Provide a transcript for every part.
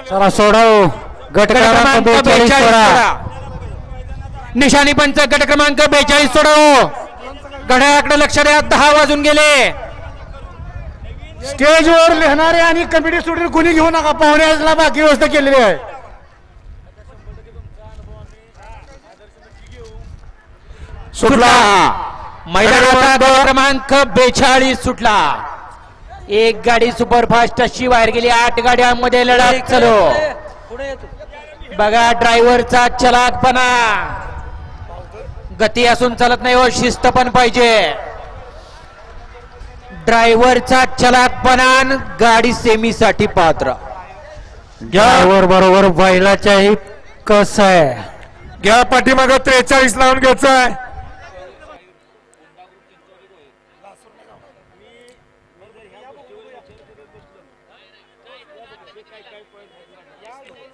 चला सोडाव गट क्रमांक 42 सोडा. निशाणी पंच गट क्रमांक 42 सोडाव. घड्याळाकडे लक्ष द्या. 10 वाजून गेले. स्टेजवर लिहिणारे आणि कमिटी सोडून कोणी घेऊ नका. पाहुण्याला बाकी व्यवस्था केलेली आहे. सुटला मैदानाचा गट क्रमांक 42 सुटला. एक गाडी सुपरफास्ट अशी बाहेर गेली. 8 गाड्यांमध्ये लढत चालू. बघा ड्रायव्हरचा चलाकपणा. गती असून चालत नाही हो, शिस्त पण पाहिजे. ड्रायव्हरचा चलाकपणा. गाडी सेमीसाठी पात्र. ड्रायव्हर बरोबर बैलाच्याही कस आहे. घ्या पाठीमागं 43 लावून घ्यायचं आहे.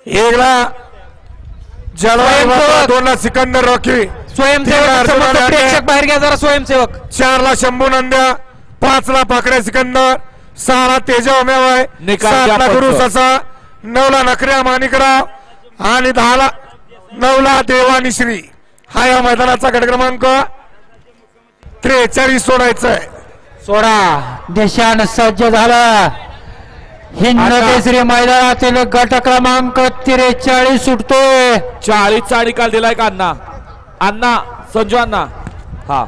एकला जलवा, 2ला सिकंदर रॉकी. स्वयंसेवक प्रेक्षक बाहेर घ्या जरा. स्वयंसेवक 4ला शंभू नंद्या, 5ला पाकड्या सिकंदर, 6ला तेजा उमेवाय, 7ला गुरु ससा, 9ला नखऱ्या माणिकराव आणि 9ला देवानिश्री. हा या मैदानाचा गट क्रमांक 43 सोडायचा आहे. सोडा. देशान सज्ज झाला. हिंद केसरी मैदानातील गट क्रमांक 43 सुटतोय. 40चा निकाल दिलाय का अण्णा? अण्णा संजू अण्णा. हा